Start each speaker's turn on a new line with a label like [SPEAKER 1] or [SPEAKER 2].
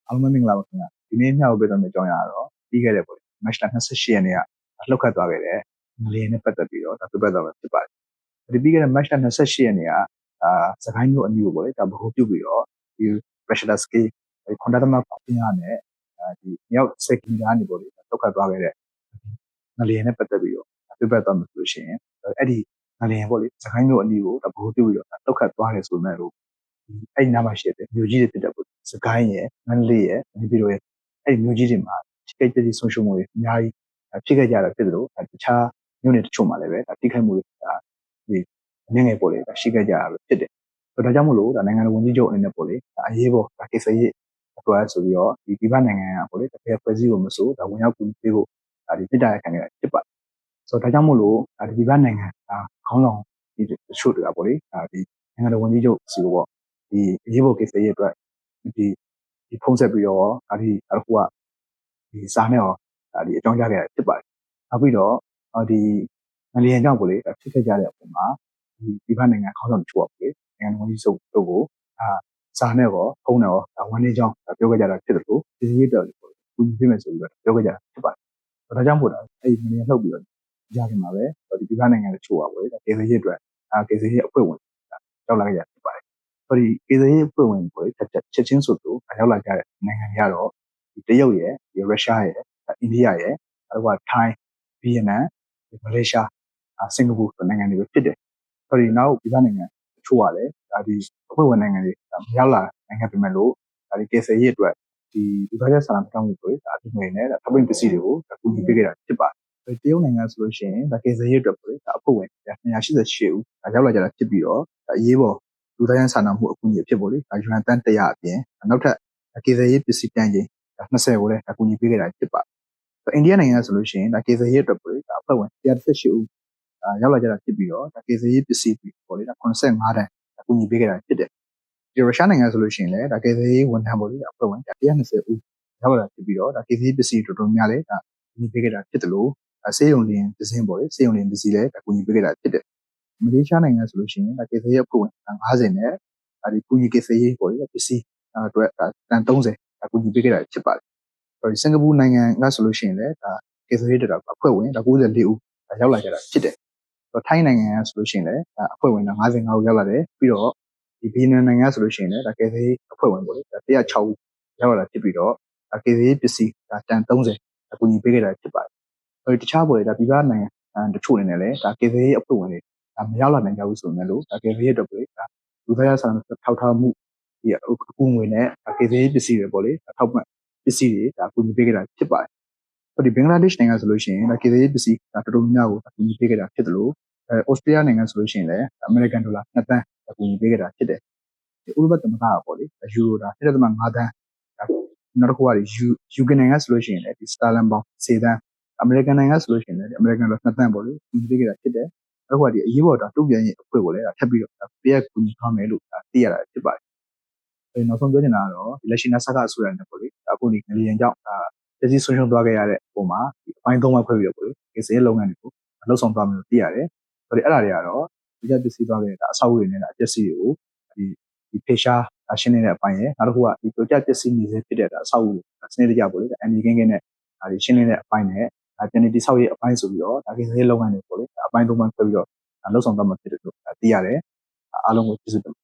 [SPEAKER 1] အားလုံးပဲမင်္ဂလာပါခင်ဗျာဒီနေ့မျှဝေပေးသွားမယ့်အကြောင်းအရာကတော့ပြီးခဲ့တဲ့ပေါ့မတ်လ28ရက်နေ့ကလှုပ်ခတ်သွားခဲ့တဲ့ငလျင်နဲ့ပတ်သက်ပြီးတော့ဒါပြပြသွားမှာဖြစ်ပါတယ်ဒီပြီးခဲ့တဲ့မတ်လ28ရက်နေ့ကစကိုင်းမြို့အနီးကိုပေါ့လေဒါဗဟိုပြုပြီးတော့ဒီ pressure scale ခွန်ဒါတမခွန်ရနဲ့ဒီမြောက်စက်ကီလာနေပေါ့လေလှုပ်ခတ်သွားခဲ့တဲ့ငလျင်နဲ့ပတ်သက်ပြီးတော့ပြပြသွားမှာဆိုလို့ရှိရင်အဲ့ဒီငလျင်ပေါ့လေစကိုင်းမြို့အနီးကိုဒါဗဟိုပြုပြီးတော့လှုပ်ခတ်သွားတယ်ဆိုမဲ့လို့အဲ့ဒီနားမှာရှိတဲ့မြို့ကြီးတွေဖြစ်တဲ့ပေါ့စကိုင်းရဲ့မန္တလေးရဲ့ဒီပြီးတော့အဲ့ဒီမြို့ကြီးတွေမှာထိခိုက်ပျက်စီးဆုံးရှုံးမှုတွေအများကြီးဖြစ်ခဲ့ကြတာဖြစ်တယ်လို့တခြားမြို့နယ်တချို့မှာလည်းပဲထိခိုက်မှုတွေဒီငငယ်ပေါ့လေရှိခဲ့ကြတာပဲဖြစ်တယ်ဒါကြောင့်မို့လို့ဒါနိုင်ငံတော်ဝန်ကြီးချုပ်အနေနဲ့ပေါ့လေအရေးပေါ်ဒါကိစ္စရေးအတွက်ဆိုပြီးတော့ဒီပြည်ပနိုင်ငံကပေါ့လေတစ်ဖက်ဖွဲ့စည်းဖို့မဆိုဒါဝင်ရောက်ကူပေးဖို့ဒါဒီပြည်တိုင်းခံနေတာဖြစ်ပါတယ်ဆိုတော့ဒါကြောင့်မို့လို့ဒီပြည်ပနိုင်ငံခေါင်းဆောင်ဒီတချို့တွေကပေါ့လေဒီနိုင်ငံတော်ဝန်ကြီးချုပ်စီကိုပေါ့ဒီအရေးပေါ်ကိစ္စရေးအတွက်ဒီဖုံးဆက်ပြီးတော့ဒီအခုကဒီစာနဲ့ရောဒီအကြောင်းကြားခဲ့တာဖြစ်ပါတယ်နောက်ပြီးတော့ဒီငလျင်ကြောင့်ပေါ့လေဖြစ်ခဲ့ကြတဲ့အပေါ်မှာဒီပြည်ပနိုင်ငံခေါင်းဆောင်တချို့ပေါ့လေနိုင်ငံတော်ဝန်ကြီးချုပ်တို့ကိုစာနဲ့ရောဖုံးနဲ့ရောဝန်ကြီးကြောင်းပြောခဲ့ကြတာဖြစ်တယ်လို့ဒီရေးတော်ကိုကူညီပေးမယ်ဆိုပြီးတော့ပြောခဲ့ကြတာဖြစ်ပါတယ်ဒါကြောင့်မို့လို့အဲ့ဒီငလျင်လှုပ်ပြီးတော့ကြားခင်မှာပဲဒီပြည်ပနိုင်ငံတချို့ပါပေါ့လေဒေသရေးအတွက်ဒေသရေးအဖွဲ့ဝင်ရောက်လာကြဖြစ်ပါတယ်ဒီဒေသရေးအဖွဲ့ဝင်ပေါ့ချက်ချင်းဆိုလို့ရောက်လာကြတဲ့နိုင်ငံတွေကတော့တရုတ်ရယ်ရုရှားရယ်အိန္ဒိယရယ်အခုကထိုင်းဗီယက်နမ်မလေးရှားစင်ကာပူနိုင်ငံတွေဖြစ်တယ်ဒီနောက်ပြည်ပနိုင်ငံတချို့ကလည်းဒီအဖွဲ့ဝင်နိုင်ငံတွေမရောက်လာနိုင်ငံပြင်မဲ့လို့ဒီဒေသရေးအတွက်ဒီလူသားချင်းစာနာမှုတောင်းမှုတွေအတူငွေနဲ့ထပ်ပင့်ပစ္စည်းတွေကိုကူညီပေးခဲ့တာဖြစ်ပါတယ်တရုတ်နိုင်ငံဆိုလို့ရှိရင်ဒေသရေးအတွက်ပေါ့အဖွဲ့ဝင်288ဦးရောက်လာကြတာဖြစ်ပြီးတော့အရေးပေါ်လူသားချင်းစာနာမှုအကူအညီဖြစ်ပေါ့လေယူနန်တန်100အပြင်နောက်ထပ်ဒေသရေးပစ္စည်းတန်ချိန်20ကိုလည်းအကူအညီပေးခဲ့တာဖြစ်ပါတယ်အိန္ဒိယနိုင်ငံဆိုလို့ရှိရင်ဒေသရေးအတွက်ပေါ့လေအဖွဲ့ဝင်118ဦးရောက်လာကြတာဖြစ်ပြီးတော့ဒေသရေးပစ္စည်းပေါ့လေ85တန်အကူအညီပေးခဲ့တာဖြစ်တယ်ဒီရုရှားနိုင်ငံဆိုလို့ရှိရင်လည်းဒေသရေးဝန်ထမ်းပေါ့လေအဖွဲ့ဝင်120ဦးရောက်လာဖြစ်ပြီးတော့ဒေသရေးပစ္စည်းတော်တော်များလည်းကူညီပေးခဲ့တာဖြစ်တယ်လို့စေယုံလင်းဒဇင်းပေါ့လေစေယုံလင်းဒဇီလည်းကူညီပေးခဲ့တာဖြစ်တယ်မလေးရှားနိုင်ငံဆိုလို့ရှိရင်ဒေသရေးအဖွဲ့ဝင်50နဲ့ဒီကူညီကိစ္စရေးပေါ့လေပစ္စည်းအတွက်တန်30အကူအညီပေးခဲ့တာဖြစ်ပါတယ်စင်ကာပူနိုင်ငံကဆိုလို့ရှိရင်လည်းကိစ္စရေးတက်တာအဖွဲ့ဝင်94ဦးရောက်လာကြတာဖြစ်တယ်ထိုင်းနိုင်ငံကဆိုလို့ရှိရင်လည်းအဖွဲ့ဝင်55ဦးရောက်လာတယ်ပြီးတော့ဒီဗီယက်နမ်နိုင်ငံကဆိုလို့ရှိရင်လည်းကိစ္စရေးအဖွဲ့ဝင်ပေါ့လေ106ဦးရောက်လာဖြစ်ပြီးတော့ကိစ္စရေးပစ္စည်းတန်30အကူအညီပေးခဲ့တာဖြစ်ပါတယ်တခြားပေါ့လေပြည်ပနိုင်ငံတချို့အနေနဲ့လည်းကိစ္စရေးအဖွဲ့ဝင်တွေမရောက်လာနိုင်ကြဘူးဆိုပေမဲ့လို့ကိစ္စရေးအတွက်ပေါ့လေလူသားရဆန်ထောက်ထားမှုဒီအကူငွေနဲ့ကိစ္စရေးပစ္စည်းတွေပေါ့လေထောက်ပံ့ပစ္စည်းတွေကူညီပေးခဲ့တာဖြစ်ပါတယ်ဒီဘင်္ဂလားဒေ့ရှ်နိုင်ငံဆိုလို့ရှိရင်ကိစ္စရေးပစ္စည်းတော်တော်များများကိုကူညီပေးခဲ့တာဖြစ်တယ်လို့ဩစတြေးလျနိုင်ငံဆိုလို့ရှိရင်လည်းအမေရိကန်ဒေါ်လာ2သန်းကူညီပေးခဲ့တာဖြစ်တယ်ဒီဥရောပသမဂ္ဂကပေါ့လေယူရို1.5သန်းနောက်တစ်ခုကယူကေနိုင်ငံဆိုလို့ရှိရင်လည်းဒီစတာလန်ပေါင်10သန်းအမေရိကန်နိုင်ငံဆိုလို့ရှိရင်လည်းအမေရိကန်ဒေါ်လာ2သန်းပေါ့လေကူညီပေးခဲ့တာဖြစ်တယ်နောက်ကဒီအရေးပေါ်တုံ့ပြန်ရေးအဖွဲ့ကိုလည်းထပ်ပြီးတော့ပေးရကူညီထားမယ်လို့သိရတာဖြစ်ပါတယ်နောက်ဆုံးပြောချင်တာကတော့ဒီလက်ရှိနာဆာကအစိုးရနဲ့ပေါ့လေအခုဒီငလျင်ကြောင့်ပြည်စည်းဆုံးရှုံးသွားခဲ့ရတဲ့ပုံမှာဒီအပိုင်း3ပိုင်းခွဲပြီးတော့ပေါ့လေကိစ္စရေးလုပ်ငန်းတွေကိုလှုပ်ဆောင်သွားမယ်လို့သိရတယ်အဲ့ဒါတွေကတော့ဒီကပစ္စည်းသွားခဲ့တဲ့အဆောက်အဦတွေနဲ့အပစ္စည်းတွေကိုဒီဖေရှားရှင်းနေတဲ့အပိုင်းရယ်နောက်တစ်ခုကဒီပြပစ္စည်းနေစေဖြစ်တဲ့အဆောက်အဦစနစ်တကျပေါ့လေအန်ဒီကင်းကင်းနဲ့ဒီရှင်းနေတဲ့အပိုင်းနဲ့ပြန်နေတိဆောက်ရေးအပိုင်းဆိုပြီးတော့ကိစ္စရေးလုပ်ငန်းတွေပေါ့လေအပိုင်း3ပိုင်းခွဲပြီးတော့လှုပ်ဆောင်သွားမှာဖြစ်တယ်လို့သိရတယ်အားလုံးကိုကျေးဇူးတင်